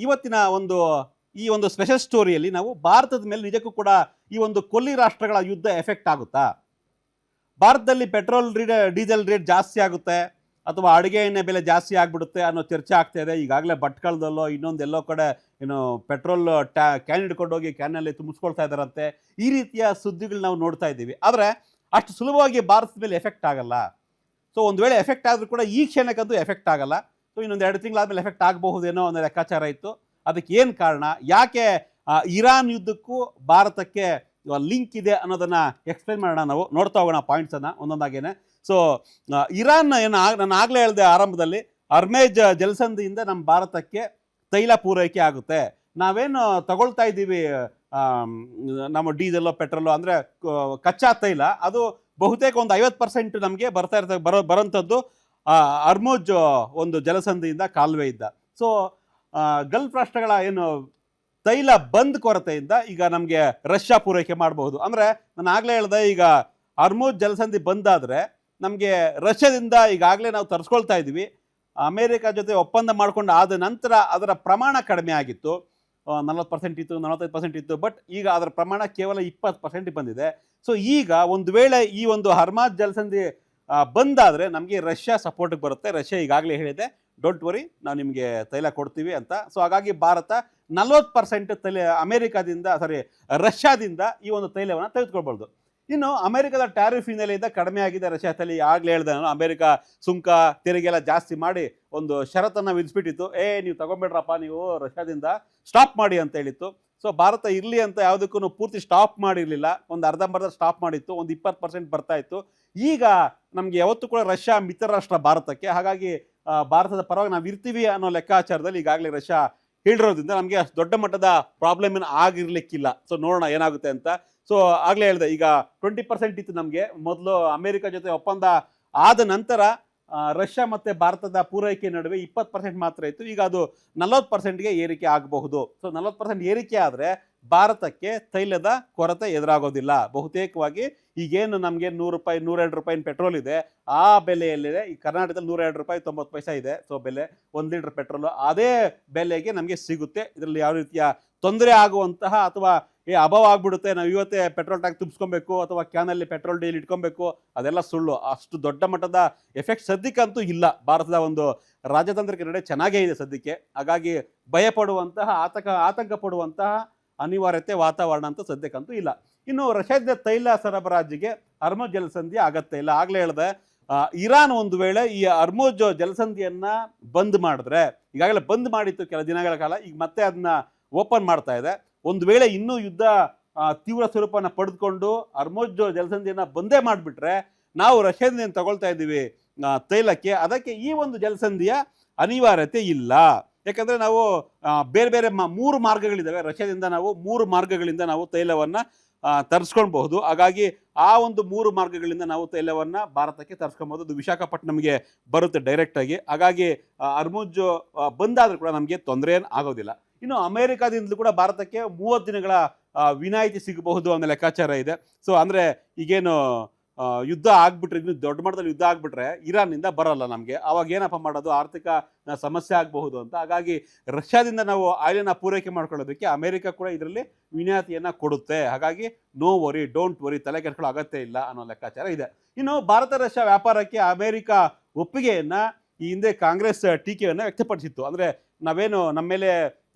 ಇವತ್ತಿನ ಈ ಒಂದು ಸ್ಪೆಷಲ್ ಸ್ಟೋರಿಯಲ್ಲಿ ನಾವು ಭಾರತದ ಮೇಲೆ ನಿಜಕ್ಕೂ ಕೂಡ ಈ ಒಂದು ಕೊಲ್ಲಿ ರಾಷ್ಟ್ರಗಳ ಯುದ್ಧ ಎಫೆಕ್ಟ್ ಆಗುತ್ತಾ? ಭಾರತದಲ್ಲಿ ಪೆಟ್ರೋಲ್ ಡೀಸೆಲ್ ರೇಟ್ ಜಾಸ್ತಿ ಆಗುತ್ತೆ ಅಥವಾ ಅಡುಗೆ ಎಣ್ಣೆ ಬೆಲೆ ಜಾಸ್ತಿ ಆಗಿಬಿಡುತ್ತೆ ಅನ್ನೋ ಚರ್ಚೆ ಆಗ್ತಾ ಇದೆ. ಈಗಾಗಲೇ ಭಟ್ಕಳದಲ್ಲೋ ಇನ್ನೊಂದೆಲ್ಲೋ ಕಡೆ ಏನು ಪೆಟ್ರೋಲ್ ಕ್ಯಾನ್ ಹಿಡ್ಕೊಂಡೋಗಿ ಕ್ಯಾನಲ್ಲಿ ತುಂಬಿಸ್ಕೊಳ್ತಾ ಇದ್ದಾರಂತೆ. ಈ ರೀತಿಯ ಸುದ್ದಿಗಳು ನಾವು ನೋಡ್ತಾ ಇದ್ದೀವಿ. ಆದರೆ ಅಷ್ಟು ಸುಲಭವಾಗಿ ಭಾರತದ ಮೇಲೆ ಎಫೆಕ್ಟ್ ಆಗಲ್ಲ. ಸೊ ಒಂದು ವೇಳೆ ಎಫೆಕ್ಟ್ ಆದರೂ ಕೂಡ ಈ ಕ್ಷಣಕ್ಕಂತೂ ಎಫೆಕ್ಟ್ ಆಗಲ್ಲ. ಸೊ ಇನ್ನೊಂದು 2 ತಿಂಗಳಾದಮೇಲೆ ಎಫೆಕ್ಟ್ ಆಗಬಹುದೇನೋ ಅನ್ನೋ ಲೆಕ್ಕಾಚಾರ ಇತ್ತು. ಅದಕ್ಕೆ ಏನು ಕಾರಣ, ಯಾಕೆ ಇರಾನ್ ಯುದ್ಧಕ್ಕೂ ಭಾರತಕ್ಕೆ ಲಿಂಕ್ ಇದೆ ಅನ್ನೋದನ್ನು ಎಕ್ಸ್ಪ್ಲೈನ್ ಮಾಡೋಣ. ನಾವು ನೋಡ್ತಾ ಹೋಗೋಣ ಪಾಯಿಂಟ್ಸನ್ನು ಒಂದೊಂದಾಗೇನೆ. ಸೊ ಇರಾನ್ ನಾನು ಆಗಲೇ ಹೇಳಿದೆ ಆರಂಭದಲ್ಲಿ, ಹರ್ಮೇಜ್ ಜಲಸಂಧಿಯಿಂದ ನಮ್ಮ ಭಾರತಕ್ಕೆ ತೈಲ ಪೂರೈಕೆ ಆಗುತ್ತೆ. ನಾವೇನು ತಗೊಳ್ತಾ ಇದ್ದೀವಿ ನಮ್ಮ ಡೀಸೆಲ್ಲು ಪೆಟ್ರೋಲು ಅಂದರೆ ಕಚ್ಚಾ ತೈಲ, ಅದು ಬಹುತೇಕ ಒಂದು 50% ನಮಗೆ ಬರೋಂಥದ್ದು ಹರ್ಮುಜ್ ಒಂದು ಜಲಸಂಧಿಯಿಂದ, ಕಾಲುವೆಯಿಂದ. ಸೊ ಗಲ್ಫ್ ರಾಷ್ಟ್ರಗಳ ಏನು ತೈಲ ಬಂದ್ ಕೊರತೆಯಿಂದ ಈಗ ನಮಗೆ ರಷ್ಯಾ ಪೂರೈಕೆ ಮಾಡಬಹುದು. ಅಂದರೆ ನಾನು ಆಗಲೇ ಹೇಳಿದೆ, ಈಗ ಹರ್ಮುಜ್ ಜಲಸಂಧಿ ಬಂದಾದರೆ ನಮಗೆ ರಷ್ಯಾದಿಂದ ಈಗಾಗಲೇ ನಾವು ತರಿಸ್ಕೊಳ್ತಾ ಇದ್ದೀವಿ. ಅಮೇರಿಕಾ ಜೊತೆ ಒಪ್ಪಂದ ಮಾಡ್ಕೊಂಡು ಆದ ನಂತರ ಅದರ ಪ್ರಮಾಣ ಕಡಿಮೆ ಆಗಿತ್ತು. 40% ಇತ್ತು, 45% ಇತ್ತು. ಬಟ್ ಈಗ ಅದರ ಪ್ರಮಾಣ ಕೇವಲ 20% ಬಂದಿದೆ. ಸೊ ಈಗ ಒಂದು ವೇಳೆ ಈ ಒಂದು ಹರ್ಮುಜ್ ಜಲಸಂಧಿ ಬಂದಾದರೆ ನಮಗೆ ರಷ್ಯಾ ಸಪೋರ್ಟಿಗೆ ಬರುತ್ತೆ. ರಷ್ಯಾ ಈಗಾಗಲೇ ಹೇಳಿದೆ, ಡೋಂಟ್ ವರಿ, ನಾವು ನಿಮಗೆ ತೈಲ ಕೊಡ್ತೀವಿ ಅಂತ. ಸೊ ಹಾಗಾಗಿ ಭಾರತ 40% ರಷ್ಯಾದಿಂದ ಈ ಒಂದು ತೈಲವನ್ನು ತೆಗೆದುಕೊಳ್ಬೋದು. ಇನ್ನು ಅಮೆರಿಕದ ಟ್ಯಾರಿಫ್ ಹಿನ್ನೆಲೆಯಿಂದ ಕಡಿಮೆ ಆಗಿದೆ ರಷ್ಯಾ ತೈಲ. ಆಗಲೇ ಹೇಳಿದೆ ನಾನು, ಅಮೆರಿಕ ಸುಂಕ ತೆರಿಗೆ ಎಲ್ಲ ಜಾಸ್ತಿ ಮಾಡಿ ಒಂದು ಷರತ್ತನ್ನು ವಿಧಿಸ್ಬಿಟ್ಟಿತ್ತು. ನೀವು ತಗೊಂಬೇಡ್ರಪ್ಪ, ನೀವು ರಷ್ಯಾದಿಂದ ಸ್ಟಾಪ್ ಮಾಡಿ ಅಂತ ಹೇಳಿತ್ತು. ಸೊ ಭಾರತ ಇರಲಿ ಅಂತ ಯಾವುದಕ್ಕೂ ಪೂರ್ತಿ ಸ್ಟಾಪ್ ಮಾಡಿರಲಿಲ್ಲ, ಒಂದು ಅರ್ಧಂಬರ್ಧ ಸ್ಟಾಪ್ ಮಾಡಿತ್ತು, ಒಂದು 20% ಬರ್ತಾ ಇತ್ತು. ಈಗ ನಮಗೆ ಯಾವತ್ತೂ ಕೂಡ ರಷ್ಯಾ ಮಿತ್ರ ರಾಷ್ಟ್ರ ಭಾರತಕ್ಕೆ. ಹಾಗಾಗಿ ಭಾರತದ ಪರವಾಗಿ ನಾವು ಇರ್ತೀವಿ ಅನ್ನೋ ಲೆಕ್ಕಾಚಾರದಲ್ಲಿ ಈಗಾಗಲೇ ರಷ್ಯಾ ಹೇಳಿರೋದ್ರಿಂದ ನಮಗೆ ಅಷ್ಟು ದೊಡ್ಡ ಮಟ್ಟದ ಪ್ರಾಬ್ಲಮ್ ಏನು ಆಗಿರ್ಲಿಕ್ಕಿಲ್ಲ. ಸೊ ನೋಡೋಣ ಏನಾಗುತ್ತೆ ಅಂತ. ಸೊ ಆಗಲೇ ಹೇಳಿದೆ, ಈಗ 20% ಇತ್ತು ನಮಗೆ ಮೊದಲು ಅಮೆರಿಕ ಜೊತೆ ಒಪ್ಪಂದ ಆದ ನಂತರ ರಷ್ಯಾ ಮತ್ತು ಭಾರತದ ಪೂರೈಕೆ ನಡುವೆ 20% ಮಾತ್ರ ಇತ್ತು. ಈಗ ಅದು 40%ಗೆ ಏರಿಕೆ ಆಗಬಹುದು. ಸೊ 40% ಏರಿಕೆ ಆದರೆ ಭಾರತಕ್ಕೆ ತೈಲದ ಕೊರತೆ ಎದುರಾಗೋದಿಲ್ಲ. ಬಹುತೇಕವಾಗಿ ಈಗೇನು ನಮಗೆ ₹100 ₹102 ಪೆಟ್ರೋಲ್ ಇದೆ, ಆ ಬೆಲೆಯಲ್ಲಿದೆ. ಈ ಕರ್ನಾಟಕದಲ್ಲಿ ₹102.90 ಇದೆ. ಸೊ ಬೆಲೆ 1 ಲೀಟರ್ ಪೆಟ್ರೋಲು ಅದೇ ಬೆಲೆಗೆ ನಮಗೆ ಸಿಗುತ್ತೆ. ಇದರಲ್ಲಿ ಯಾವ ರೀತಿಯ ತೊಂದರೆ ಆಗುವಂತಹ ಅಥವಾ ಅಭಾವ ಆಗ್ಬಿಡುತ್ತೆ, ನಾವು ಇವತ್ತೇ ಪೆಟ್ರೋಲ್ ಟ್ಯಾಂಕ್ ತುಂಬಿಸ್ಕೊಬೇಕು ಅಥವಾ ಕ್ಯಾನಲ್ಲಿ ಪೆಟ್ರೋಲ್ ಡೀಲ್ ಇಟ್ಕೊಬೇಕು, ಅದೆಲ್ಲ ಸುಳ್ಳು. ಅಷ್ಟು ದೊಡ್ಡ ಮಟ್ಟದ ಎಫೆಕ್ಟ್ ಸದ್ಯಕ್ಕಂತೂ ಇಲ್ಲ. ಭಾರತದ ಒಂದು ರಾಜತಾಂತ್ರಿಕ ನಡೆ ಚೆನ್ನಾಗೇ ಇದೆ ಸದ್ಯಕ್ಕೆ. ಹಾಗಾಗಿ ಭಯಪಡುವಂತಹ ಆತಂಕ ಪಡುವಂತಹ ಅನಿವಾರ್ಯತೆ ವಾತಾವರಣ ಅಂತೂ ಸದ್ಯಕ್ಕಂತೂ ಇಲ್ಲ. ಇನ್ನು ರಷ್ಯಾದ ತೈಲ ಸರಬರಾಜಿಗೆ ಹರ್ಮುಜ್ ಜಲಸಂಧಿ ಅಗತ್ಯ ಇಲ್ಲ. ಆಗಲೇ ಹೇಳಿದೆ, ಇರಾನ್ ಒಂದು ವೇಳೆ ಈ ಹರ್ಮುಜ್ ಜಲಸಂಧಿಯನ್ನು ಬಂದ್ ಮಾಡಿದ್ರೆ, ಈಗಾಗಲೇ ಬಂದ್ ಮಾಡಿತ್ತು ಕೆಲ ದಿನಗಳ ಕಾಲ, ಈಗ ಮತ್ತೆ ಅದನ್ನ ಓಪನ್ ಮಾಡ್ತಾ ಇದೆ. ಒಂದು ವೇಳೆ ಇನ್ನೂ ಯುದ್ಧ ತೀವ್ರ ಸ್ವರೂಪನ ಪಡೆದುಕೊಂಡು ಹರ್ಮುಜ್ ಜಲಸಂಧಿಯನ್ನು ಬಂದೇ ಮಾಡಿಬಿಟ್ರೆ, ನಾವು ರಷ್ಯಾದಿಂದ ಏನು ತಗೊಳ್ತಾ ಇದ್ದೀವಿ ತೈಲಕ್ಕೆ, ಅದಕ್ಕೆ ಈ ಒಂದು ಜಲಸಂಧಿಯ ಅನಿವಾರ್ಯತೆ ಇಲ್ಲ. ಯಾಕಂದರೆ ನಾವು ಬೇರೆ ಬೇರೆ 3 ಮಾರ್ಗಗಳಿದ್ದಾವೆ. ರಷ್ಯಾದಿಂದ ನಾವು 3 ಮಾರ್ಗಗಳಿಂದ ನಾವು ತೈಲವನ್ನು ತರಿಸ್ಕೊಳ್ಬಹುದು. ಹಾಗಾಗಿ ಆ ಒಂದು 3 ಮಾರ್ಗಗಳಿಂದ ನಾವು ತೈಲವನ್ನು ಭಾರತಕ್ಕೆ ತರಿಸ್ಕೊಬೋದು. ಅದು ವಿಶಾಖಪಟ್ಟಣಂಗೆ ಬರುತ್ತೆ ಡೈರೆಕ್ಟಾಗಿ. ಹಾಗಾಗಿ ಹರ್ಮುಜ್ ಬಂದಾದರೂ ಕೂಡ ನಮಗೆ ತೊಂದರೆ ಏನು ಆಗೋದಿಲ್ಲ. ಇನ್ನು ಅಮೇರಿಕಾದಿಂದಲೂ ಕೂಡ ಭಾರತಕ್ಕೆ 30 ದಿನಗಳ ವಿನಾಯಿತಿ ಸಿಗಬಹುದು ಅನ್ನೋ ಲೆಕ್ಕಾಚಾರ ಇದೆ. ಸೊ ಅಂದರೆ ಈಗೇನು ಯುದ್ಧ ಆಗ್ಬಿಟ್ರೆ, ಇನ್ನು ದೊಡ್ಡ ಮಟ್ಟದಲ್ಲಿ ಯುದ್ಧ ಆಗ್ಬಿಟ್ರೆ ಇರಾನ್ನಿಂದ ಬರಲ್ಲ ನಮಗೆ. ಆವಾಗ ಏನಪ್ಪ ಮಾಡೋದು, ಆರ್ಥಿಕ ಸಮಸ್ಯೆ ಆಗಬಹುದು ಅಂತ. ಹಾಗಾಗಿ ರಷ್ಯಾದಿಂದ ನಾವು ಆಯಿಲನ್ನು ಪೂರೈಕೆ ಮಾಡ್ಕೊಳ್ಳೋದಕ್ಕೆ ಅಮೆರಿಕ ಕೂಡ ಇದರಲ್ಲಿ ವಿನಾಯಿತಿಯನ್ನು ಕೊಡುತ್ತೆ. ಹಾಗಾಗಿ ನೋ ವರಿ, ಡೋಂಟ್ ವರಿ, ತಲೆ ಕೆಡ್ಕೊಳ್ಳೋ ಅಗತ್ಯ ಇಲ್ಲ ಅನ್ನೋ ಲೆಕ್ಕಾಚಾರ ಇದೆ. ಇನ್ನು ಭಾರತ ರಷ್ಯಾ ವ್ಯಾಪಾರಕ್ಕೆ ಅಮೆರಿಕ ಒಪ್ಪಿಗೆಯನ್ನು ಈ ಹಿಂದೆ ಕಾಂಗ್ರೆಸ್ ಟೀಕೆಯನ್ನು ವ್ಯಕ್ತಪಡಿಸಿತ್ತು. ಅಂದರೆ ನಾವೇನು ನಮ್ಮ ಮೇಲೆ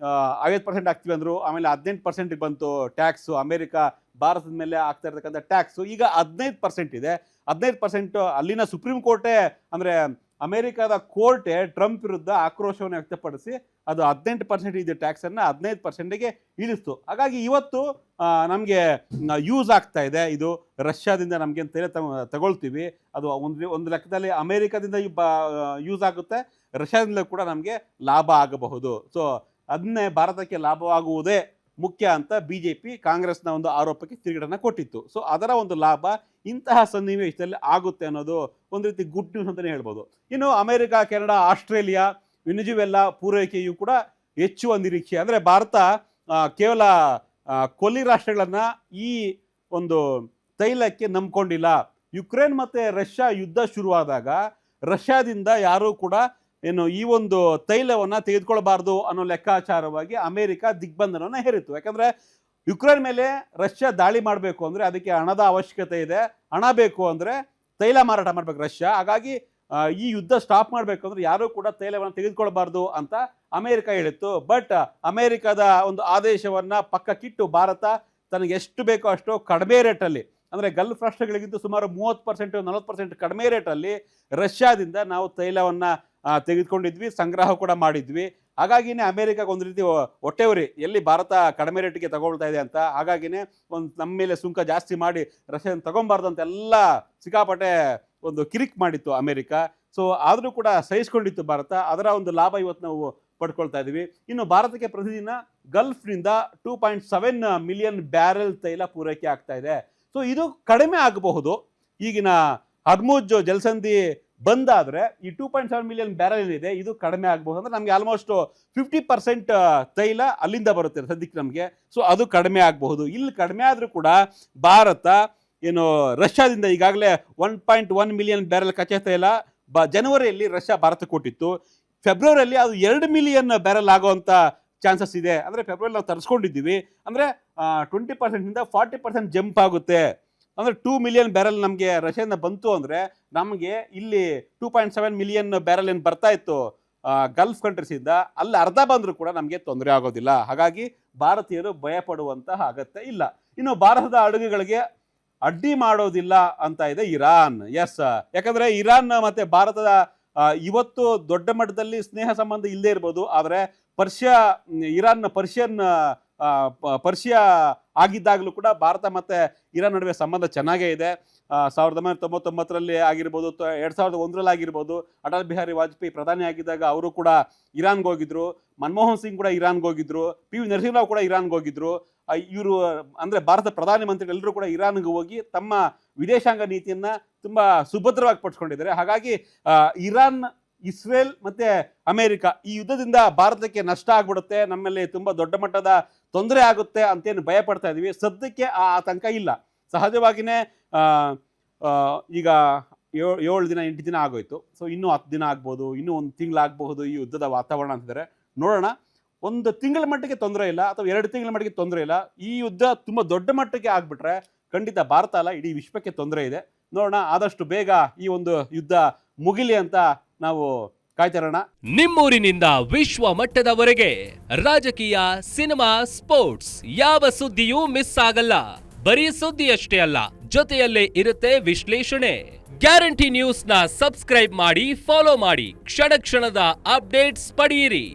50% ಹಾಕ್ತೀವಿ ಅಂದರು, ಆಮೇಲೆ 18% ಬಂತು ಟ್ಯಾಕ್ಸು. ಅಮೆರಿಕ ಭಾರತದ ಮೇಲೆ ಆಗ್ತಾ ಇರ್ತಕ್ಕಂಥ ಟ್ಯಾಕ್ಸು ಈಗ 15% ಇದೆ. 15% ಅಲ್ಲಿನ ಸುಪ್ರೀಂ ಕೋರ್ಟೇ, ಅಂದರೆ ಅಮೆರಿಕದ ಕೋರ್ಟೇ ಟ್ರಂಪ್ ವಿರುದ್ಧ ಆಕ್ರೋಶವನ್ನು ವ್ಯಕ್ತಪಡಿಸಿ ಅದು 18% ಇದೆ ಟ್ಯಾಕ್ಸನ್ನು 15%ಗೆ ಇಳಿಸ್ತು. ಹಾಗಾಗಿ ಇವತ್ತು ನಮಗೆ ಯೂಸ್ ಆಗ್ತಾ ಇದೆ. ಇದು ರಷ್ಯಾದಿಂದ ನಮಗೆ ತೈಲ ತಗೊಳ್ತೀವಿ, ಅದು ಒಂದು ಲೆಕ್ಕದಲ್ಲಿ ಅಮೆರಿಕದಿಂದ ಯೂಸ್ ಆಗುತ್ತೆ, ರಷ್ಯಾದಿಂದ ಕೂಡ ನಮಗೆ ಲಾಭ ಆಗಬಹುದು. ಸೊ ಅದನ್ನೇ ಭಾರತಕ್ಕೆ ಲಾಭವಾಗುವುದೇ ಮುಖ್ಯ ಅಂತ BJP ಕಾಂಗ್ರೆಸ್ನ ಒಂದು ಆರೋಪಕ್ಕೆ ತಿರುಗೇಟನ್ನು ಕೊಟ್ಟಿತ್ತು. ಸೊ ಅದರ ಒಂದು ಲಾಭ ಇಂತಹ ಸನ್ನಿವೇಶದಲ್ಲಿ ಆಗುತ್ತೆ ಅನ್ನೋದು ಒಂದು ರೀತಿ ಗುಡ್ ನ್ಯೂಸ್ ಅಂತಲೇ ಹೇಳ್ಬೋದು. ಇನ್ನು ಅಮೆರಿಕ, ಕೆನಡಾ, ಆಸ್ಟ್ರೇಲಿಯಾ, ವೆನಿಜುವೆಲಾ ಪೂರೈಕೆಯೂ ಕೂಡ ಹೆಚ್ಚುವ ನಿರೀಕ್ಷೆ. ಅಂದರೆ ಭಾರತ ಕೇವಲ ಕೊಲ್ಲಿ ರಾಷ್ಟ್ರಗಳನ್ನು ಈ ಒಂದು ತೈಲಕ್ಕೆ ನಂಬ್ಕೊಂಡಿಲ್ಲ. ಯುಕ್ರೇನ್ ಮತ್ತು ರಷ್ಯಾ ಯುದ್ಧ ಶುರುವಾದಾಗ ರಷ್ಯಾದಿಂದ ಯಾರೂ ಕೂಡ ಏನು ಈ ಒಂದು ತೈಲವನ್ನು ತೆಗೆದುಕೊಳ್ಬಾರ್ದು ಅನ್ನೋ ಲೆಕ್ಕಾಚಾರವಾಗಿ ಅಮೆರಿಕ ದಿಗ್ಬಂಧನವನ್ನು ಹೇರಿತ್ತು. ಯಾಕಂದರೆ ಯುಕ್ರೇನ್ ಮೇಲೆ ರಷ್ಯಾ ದಾಳಿ ಮಾಡಬೇಕು ಅಂದರೆ ಅದಕ್ಕೆ ಹಣದ ಅವಶ್ಯಕತೆ ಇದೆ. ಹಣ ಬೇಕು ಅಂದರೆ ತೈಲ ಮಾರಾಟ ಮಾಡಬೇಕು ರಷ್ಯಾ. ಹಾಗಾಗಿ ಈ ಯುದ್ಧ ಸ್ಟಾಪ್ ಮಾಡಬೇಕು ಅಂದರೆ ಯಾರೂ ಕೂಡ ತೈಲವನ್ನು ತೆಗೆದುಕೊಳ್ಬಾರ್ದು ಅಂತ ಅಮೆರಿಕ ಹೇಳಿತ್ತು. ಬಟ್ ಅಮೆರಿಕದ ಒಂದು ಆದೇಶವನ್ನು ಪಕ್ಕಕ್ಕಿಟ್ಟು ಭಾರತ ತನಗೆ ಎಷ್ಟು ಬೇಕೋ ಅಷ್ಟು ಕಡಿಮೆ ರೇಟಲ್ಲಿ, ಅಂದರೆ ಗಲ್ಫ್ ರಾಷ್ಟ್ರಗಳಿಗಿಂತ ಸುಮಾರು 30% 40% ಕಡಿಮೆ ರೇಟಲ್ಲಿ ರಷ್ಯಾದಿಂದ ನಾವು ತೈಲವನ್ನು ತೆಗೆದುಕೊಂಡಿದ್ವಿ, ಸಂಗ್ರಹ ಕೂಡ ಮಾಡಿದ್ವಿ. ಹಾಗಾಗಿನೇ ಅಮೆರಿಕಾಗೆ ಒಂದು ರೀತಿ ಹೊಟ್ಟೆವರಿ, ಎಲ್ಲಿ ಭಾರತ ಕಡಿಮೆ ರೇಟಿಗೆ ತಗೊಳ್ತಾ ಇದೆ ಅಂತ. ಹಾಗಾಗಿನೇ ನಮ್ಮ ಮೇಲೆ ಸುಂಕ ಜಾಸ್ತಿ ಮಾಡಿ ರಷ್ಯಾನ ತಗೊಬಾರ್ದು ಅಂತೆಲ್ಲ ಸಿಕ್ಕಾಪಟ್ಟೆ ಒಂದು ಕಿರಿಕ್ ಮಾಡಿತ್ತು ಅಮೆರಿಕ. ಸೊ ಆದರೂ ಕೂಡ ಸಹಿಸ್ಕೊಂಡಿತ್ತು ಭಾರತ. ಅದರ ಒಂದು ಲಾಭ ಇವತ್ತು ನಾವು ಪಡ್ಕೊಳ್ತಾ ಇದ್ದೀವಿ. ಇನ್ನು ಭಾರತಕ್ಕೆ ಪ್ರತಿದಿನ ಗಲ್ಫ್ನಿಂದ 2.7 ಮಿಲಿಯನ್ ಬ್ಯಾರೆಲ್ ತೈಲ ಪೂರೈಕೆ ಆಗ್ತಾ ಇದೆ. ಸೊ ಇದು ಕಡಿಮೆ ಆಗಬಹುದು. ಈಗಿನ ಹರ್ಮುಜ್ ಜಲಸಂಧಿ ಬಂದಾದರೆ ಈ 2.7 ಮಿಲಿಯನ್ ಬ್ಯಾರೆಲ್ ಏನಿದೆ ಇದು ಕಡಿಮೆ ಆಗಬಹುದು. ಅಂದರೆ ನಮಗೆ ಆಲ್ಮೋಸ್ಟ್ 50% ತೈಲ ಅಲ್ಲಿಂದ ಬರುತ್ತೆ ಸದ್ಯಕ್ಕೆ ನಮಗೆ. ಸೊ ಅದು ಕಡಿಮೆ ಆಗಬಹುದು. ಇಲ್ಲಿ ಕಡಿಮೆ ಆದರೂ ಕೂಡ ಭಾರತ ಏನು ರಷ್ಯಾದಿಂದ ಈಗಾಗಲೇ 1.1 ಮಿಲಿಯನ್ ಬ್ಯಾರೆಲ್ ಕಚ್ಚಾ ತೈಲ ಜನವರಿಯಲ್ಲಿ ರಷ್ಯಾ ಭಾರತಕ್ಕೆ ಕೊಟ್ಟಿತ್ತು. ಫೆಬ್ರವರಿಯಲ್ಲಿ ಅದು 2 ಮಿಲಿಯನ್ ಬ್ಯಾರೆಲ್ ಆಗೋವಂಥ ಚಾನ್ಸಸ್ ಇದೆ. ಅಂದರೆ ಫೆಬ್ರವರಿ ನಾವು ತರಿಸ್ಕೊಂಡಿದ್ದೀವಿ ಅಂದರೆ 20%ಇಂದ 40% ಜಂಪ್ ಆಗುತ್ತೆ. ಅಂದರೆ 2 ಮಿಲಿಯನ್ ಬ್ಯಾರೆಲ್ ನಮಗೆ ರಷ್ಯಾದಿಂದ ಬಂತು ಅಂದರೆ ನಮಗೆ ಇಲ್ಲಿ 2.7 ಮಿಲಿಯನ್ ಬ್ಯಾರೆಲ್ ಏನು ಬರ್ತಾ ಇತ್ತು ಗಲ್ಫ್ ಕಂಟ್ರೀಸಿಂದ, ಅಲ್ಲಿ ಅರ್ಧ ಬಂದರೂ ಕೂಡ ನಮಗೆ ತೊಂದರೆ ಆಗೋದಿಲ್ಲ. ಹಾಗಾಗಿ ಭಾರತೀಯರು ಭಯಪಡುವಂತಹ ಅಗತ್ಯ ಇಲ್ಲ. ಇನ್ನು ಭಾರತದ ಅಡುಗೆಗಳಿಗೆ ಅಡ್ಡಿ ಮಾಡೋದಿಲ್ಲ ಅಂತ ಇದೆ ಇರಾನ್. ಎಸ್, ಯಾಕಂದರೆ ಇರಾನ್ ಮತ್ತು ಭಾರತದ ಇವತ್ತು ದೊಡ್ಡ ಮಟ್ಟದಲ್ಲಿ ಸ್ನೇಹ ಸಂಬಂಧ ಇಲ್ಲದೆ ಇರ್ಬೋದು, ಆದರೆ ಪರ್ಷಿಯಾ ಆಗಿದ್ದಾಗಲೂ ಕೂಡ ಭಾರತ ಮತ್ತು ಇರಾನ್ ನಡುವೆ ಸಂಬಂಧ ಚೆನ್ನಾಗೇ ಇದೆ. 1999ರಲ್ಲಿ ಆಗಿರ್ಬೋದು, 2001ರಲ್ಲಿ ಆಗಿರ್ಬೋದು, ಅಟಲ್ ಬಿಹಾರಿ ವಾಜಪೇಯಿ ಪ್ರಧಾನಿ ಆಗಿದ್ದಾಗ ಅವರು ಕೂಡ ಇರಾನ್ಗೆ ಹೋಗಿದ್ರು, ಮನಮೋಹನ್ ಸಿಂಗ್ ಕೂಡ ಇರಾನ್ಗೆ ಹೋಗಿದ್ರು, PV ನರಸಿಂಹರಾವ್ ಕೂಡ ಇರಾನ್ಗೆ ಹೋಗಿದ್ರು. ಇವರು ಅಂದರೆ ಭಾರತ ಪ್ರಧಾನಮಂತ್ರಿಗಳು ಎಲ್ಲರೂ ಕೂಡ ಇರಾನ್ಗೆ ಹೋಗಿ ತಮ್ಮ ವಿದೇಶಾಂಗ ನೀತಿಯನ್ನು ತುಂಬ ಸುಭದ್ರವಾಗಿ ಪಡಿಸ್ಕೊಂಡಿದ್ದಾರೆ. ಹಾಗಾಗಿ ಇರಾನ್, ಇಸ್ರೇಲ್ ಮತ್ತು ಅಮೆರಿಕ ಈ ಯುದ್ಧದಿಂದ ಭಾರತಕ್ಕೆ ನಷ್ಟ ಆಗ್ಬಿಡುತ್ತೆ, ನಮ್ಮಲ್ಲಿ ತುಂಬ ದೊಡ್ಡ ಮಟ್ಟದ ತೊಂದರೆ ಆಗುತ್ತೆ ಅಂತೇನು ಭಯ ಪಡ್ತಾ ಇದ್ದೀವಿ. ಸದ್ಯಕ್ಕೆ ಆ ಆತಂಕ ಇಲ್ಲ. ಸಹಜವಾಗಿಯೇ ಈಗ 7 ದಿನ 8 ದಿನ ಆಗೋಯ್ತು. ಸೊ ಇನ್ನೂ 10 ದಿನ ಆಗ್ಬೋದು, ಇನ್ನೂ 1 ತಿಂಗಳಾಗಬಹುದು ಈ ಯುದ್ಧದ ವಾತಾವರಣ ಅಂತಿದ್ದಾರೆ. ನೋಡೋಣ. 1 ತಿಂಗಳ ಮಟ್ಟಿಗೆ ತೊಂದರೆ ಇಲ್ಲ ಅಥವಾ 2 ತಿಂಗಳ ಮಟ್ಟಿಗೆ ತೊಂದರೆ ಇಲ್ಲ. ಈ ಯುದ್ಧ ತುಂಬ ದೊಡ್ಡ ಮಟ್ಟಿಗೆ ಆಗ್ಬಿಟ್ರೆ ಖಂಡಿತ ಭಾರತ ಅಲ್ಲ ಇಡೀ ವಿಶ್ವಕ್ಕೆ ತೊಂದರೆ ಇದೆ. ನೋಡೋಣ, ಆದಷ್ಟು ಬೇಗ ಈ ಒಂದು ಯುದ್ಧ ಮುಗಿಲಿ ಅಂತ ನಾವು ಕಾಯ್ತಿರೋಣ. ನಿಮ್ಮೂರಿನಿಂದ ವಿಶ್ವ ಮಟ್ಟದವರೆಗೆ ರಾಜಕೀಯ, ಸಿನಿಮಾ, ಸ್ಪೋರ್ಟ್ಸ್ ಯಾವ ಸುದ್ದಿಯೂ ಮಿಸ್ ಆಗಲ್ಲ. ಬರೀ ಸುದ್ದಿ ಅಷ್ಟೇ ಅಲ್ಲ, ಜೊತೆಯಲ್ಲೇ ಇರುತ್ತೆ ವಿಶ್ಲೇಷಣೆ. ಗ್ಯಾರಂಟಿ ನ್ಯೂಸ್ ನ ಸಬ್ಸ್ಕ್ರೈಬ್ ಮಾಡಿ, ಫಾಲೋ ಮಾಡಿ, ಕ್ಷಣ ಕ್ಷಣದ ಅಪ್ಡೇಟ್ಸ್ ಪಡೆಯಿರಿ.